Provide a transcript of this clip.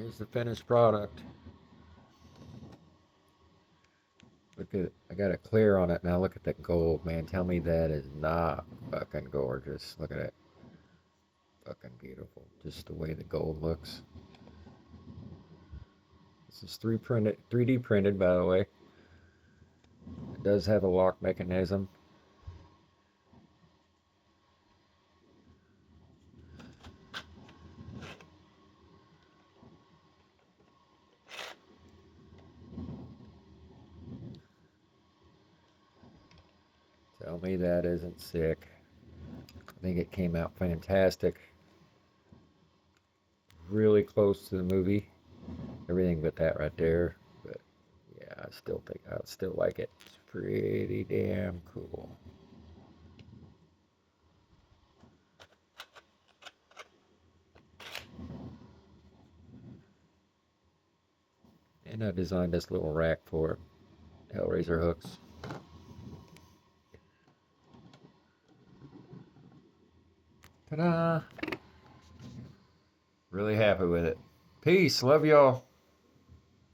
Here's the finished product. Look at it. I got a clear on it now. Look at that gold, man. Tell me that is not fucking gorgeous. Look at it. Fucking beautiful. Just the way the gold looks. This is 3D printed, by the way. It does have a lock mechanism. Tell me that isn't sick. I think it came out fantastic. Really close to the movie. Everything but that right there. But yeah, I still like it. It's pretty damn cool. And I designed this little rack for it. Hellraiser hooks. Ta-da! Really happy with it. Peace. Love y'all.